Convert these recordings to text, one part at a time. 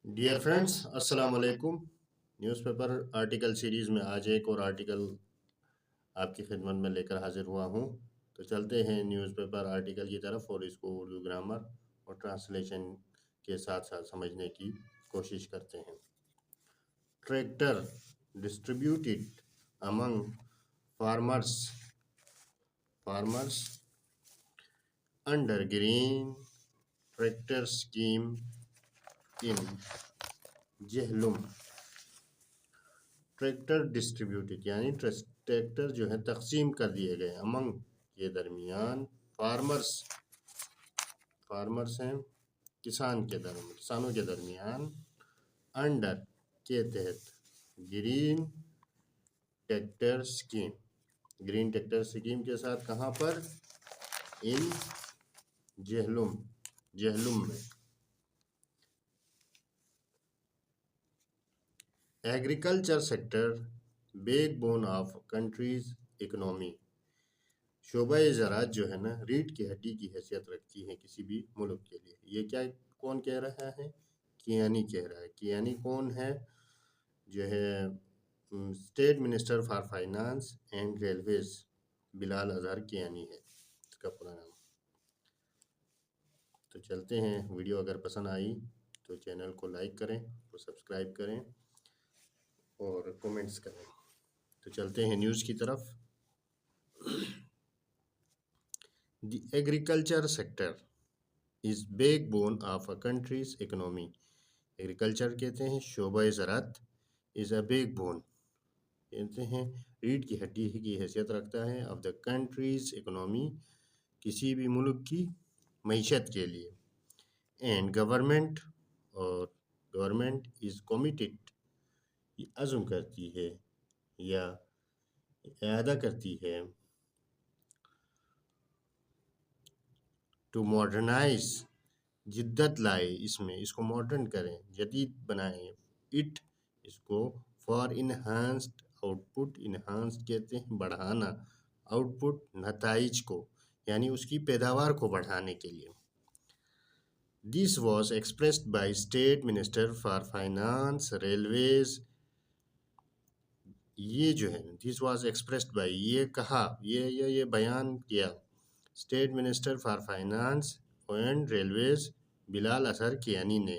Dear friends, अस्सलाम वालेकुम। Newspaper article series में आज एक और आर्टिकल आपकी खिदमत में लेकर हाजिर हुआ हूँ। तो चलते हैं न्यूज़पेपर आर्टिकल की तरफ और इसको उर्दू ग्रामर और ट्रांसलेशन के साथ साथ समझने की कोशिश करते हैं। Tractor distributed among farmers under green tractor scheme in Jhelum. Tractor distributed यानी ट्रैक्टर जो है तकसीम कर दिए गए अमंग के दरमियान फार्मर्स हैं किसानों के दरमियान अंडर के तहत ग्रीन ट्रैक्टर स्कीम के साथ कहाँ पर? इन जहलुम में। Agriculture sector backbone of country's economy. शोबा ज़राअत जो है ना रीढ़ की हड्डी की हैसियत रखती है किसी भी मुल्क के लिए। ये क्या कौन कह रहा है? कियानी कह रहा है। कियानी कौन है? जो है state minister for finance and railways Bilal Azhar Kayani है इसका पूरा नाम। तो चलते हैं, वीडियो अगर पसंद आई तो चैनल को लाइक करें और सब्सक्राइब करें और कमेंट्स करें। तो चलते हैं न्यूज़ की तरफ। The agriculture sector is backbone of a country's economy. Agriculture कहते हैं शोबा ज़राअत, इज़ अ बैकबोन कहते हैं रीढ़ की हड्डी की हैसियत रखता है ऑफ द कंट्रीज इकोनॉमी किसी भी मुल्क की मईशत के लिए। एंड गवर्नमेंट इज़ कमिटेड अज़म करती है या इरादा करती है टू मॉडर्नाइज जिद्दत लाए इसको मॉडर्न करें, जदीद बनाएं। इसको फॉर इन्हांस्ड आउटपुट, इन्हांस्ड कहते हैं बढ़ाना, आउटपुट नताइज को यानी उसकी पैदावार को बढ़ाने के लिए। This was expressed by state minister for finance railways. ये जो है दिस वॉज एक्सप्रेस्ड बाय ये कहा, ये बयान किया state minister for finance and railways Bilal Azhar Kiani ने।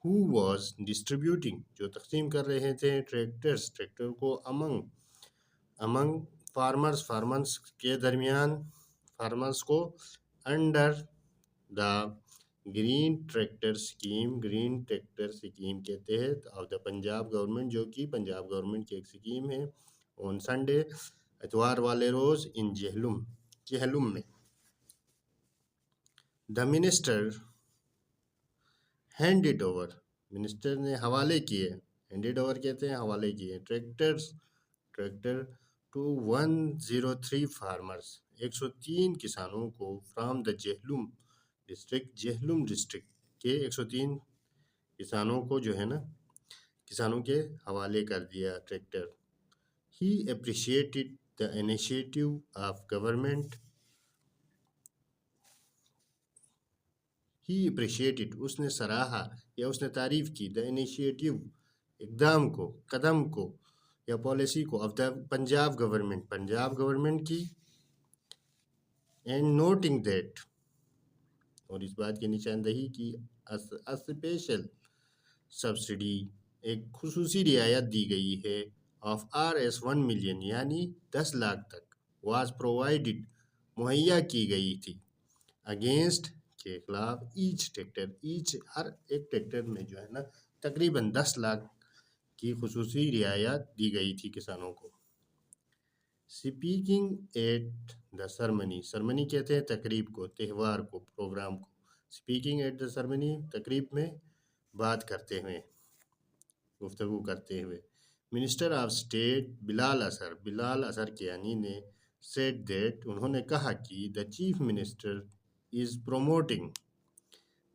हु वॉज डिस्ट्रीब्यूटिंग जो तकसीम कर रहे थे ट्रैक्टर को अमंग फार्मर्स के दरमियान, फार्मर्स को under the green tractor scheme के तहत ऑफ द पंजाब गवर्नमेंट, जो कि पंजाब गवर्नमेंट की एक स्कीम है। ऑन संडे इतवार वाले रोज़ इन जहलुम में। The minister handed over, minister ने हवाले किए, हैंडेड ओवर कहते हैं हवाले किए ट्रैक्टर टू 103 फार्मर्स 103 किसानों को फ्रॉम द जहलुम डिस्ट्रिक्ट के 103 किसानों को जो है ना किसानों के हवाले कर दिया tractor. He appreciated the initiative of government, he appreciated उसने सराहा या उसने तारीफ की द इनिशिएटिव कदम को या पॉलिसी को ऑफ द पंजाब गवर्नमेंट की। एंड नोटिंग दैट, और इस बात की निशानदही की स्पेशल सब्सिडी एक खुसूसी रियायत दी गई है ऑफ Rs 1 मिलियन यानी 10 लाख तक वाज प्रोवाइडेड मुहैया की गई थी अगेंस्ट के खिलाफ ईच हर एक ट्रैक्टर में जो है ना तकरीबन 10 लाख की खुसूसी रियायत दी गई थी किसानों को। स्पीकिंग एट द सरमनी कहते हैं तकरीब को, त्यौहार को, प्रोग्राम को। स्पीकिंग एट द सरमनी तकरीब में बात करते हुए, गुफ्तगू करते हुए। Minister of state Bilal Azhar Kiani ने सेड दैट उन्होंने कहा कि the chief minister is promoting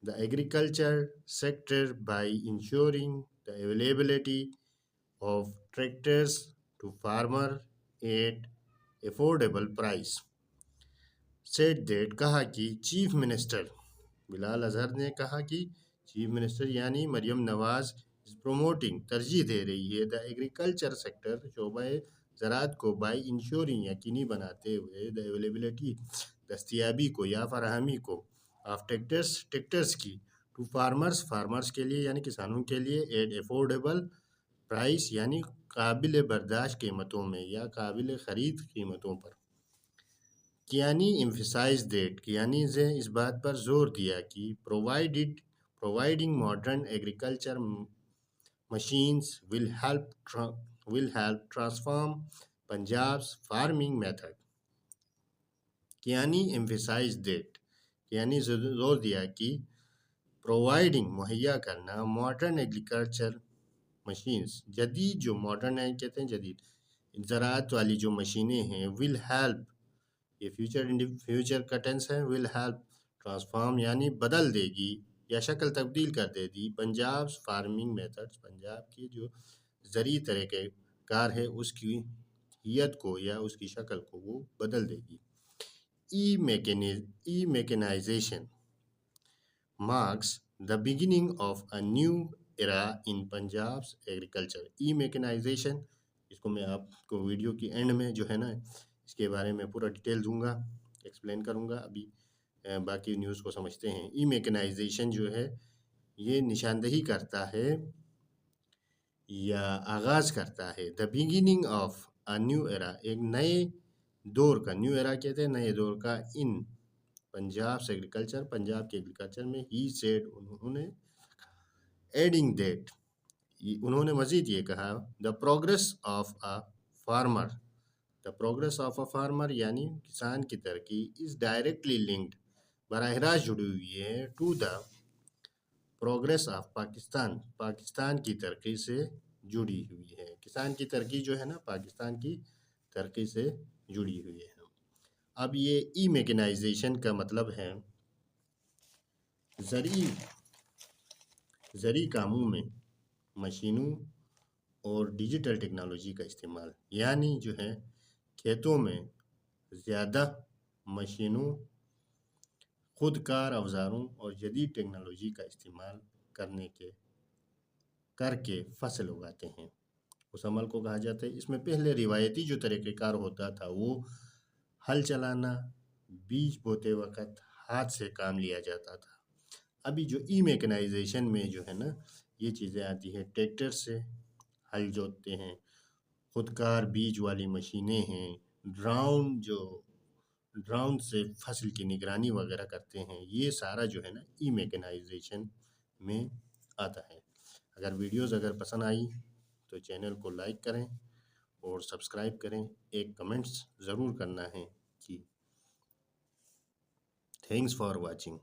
the agriculture sector by ensuring the availability of tractors to farmer at affordable price. Said that कहा कि चीफ मिनिस्टर बिलाल अजहर ने कहा कि چیف منسٹر یعنی مریم نواز پروموٹنگ ترجیح دے رہی ہے دا ایگریکلچر سیکٹر شعبہ زراعت کو بائی انشورنگ یقینی بناتے ہوئے دا اویلیبلٹی دستیابی کو یا فراہمی کو آف ٹیکٹرز کی ٹو فارمرز کے لیے یعنی کسانوں کے لیے ایٹ افورڈیبل پرائس یعنی قابل برداشت قیمتوں میں یا قابل خرید قیمتوں پر. کیانی emphasized that کیانی نے اس بات پر زور دیا کہ providing modern agriculture machines will help transform Punjab's farming method. Kayani emphasized that Kayani زور دیا کہ پرووائڈنگ مہیا کرنا ماڈرن ایگریکلچر مشینز جدید جو ماڈرن ہیں کہتے ہیں جدید زراعت والی جو مشینیں ہیں ول ہیلپ یہ فیوچر کا ٹینس ہے ول ہیلپ ٹرانسفارم یعنی بدل دے گی یا شکل تبدیل کر دے دی پنجاب فارمنگ میتھڈز پنجاب کی جو زرعی طریقہ کار ہے اس کی ہیت کو یا اس کی شکل کو وہ بدل دے گی. ای mechanisation marks the beginning of a new era in Punjab's agriculture. E mechanisation اس کو میں آپ کو ویڈیو کی اینڈ میں جو ہے نا اس کے بارے میں پورا ڈیٹیل دوں گا ایکسپلین کروں گا. ابھی باقی نیوز کو سمجھتے ہیں. ای میکنائزیشن جو ہے یہ نشاندہی کرتا ہے یا آغاز کرتا ہے the beginning of a new era ایک نئے دور کا. نیو ایرا کہتے ہیں نئے دور کا ان پنجاب سے ایگریکلچر پنجاب کے ایگریکلچر میں. ہی سیڈ انہوں نے ایڈنگ دیٹ انہوں نے مزید یہ کہا the progress of a farmer the progress of a farmer یعنی کسان کی ترقی از ڈائریکٹلی لنکڈ براہ راست جڑی ہوئی ہے to the progress of Pakistan کی ترقی سے جڑی ہوئی ہے. کسان کی ترقی جو ہے نا پاکستان کی ترقی سے جڑی ہوئی ہے. اب یہ ای میکنائزیشن کا مطلب ہے زرعی کاموں میں مشینوں اور ڈیجیٹل ٹیکنالوجی کا استعمال یعنی جو ہے کھیتوں میں زیادہ مشینوں خود کار اوزاروں اور جدید ٹیکنالوجی کا استعمال کر کے فصل اگاتے ہیں. اس عمل کو کہا جاتا ہے. اس میں پہلے روایتی جو طریقہ کار ہوتا تھا وہ ہل چلانا بیج بوتے وقت ہاتھ سے کام لیا جاتا تھا. ابھی جو ای میکنائزیشن میں جو ہے نا یہ چیزیں آتی ہیں ٹریکٹر سے ہل جوتتے ہیں خود کار بیج والی مشینیں ہیں ڈرون سے فصل کی نگرانی وغیرہ کرتے ہیں. یہ سارا جو ہے نا ای میکنائزیشن میں آتا ہے. اگر ویڈیوز پسند آئی تو چینل کو لائک کریں اور سبسکرائب کریں. ایک کمنٹس ضرور کرنا ہے کہ تھینکس فار واچنگ.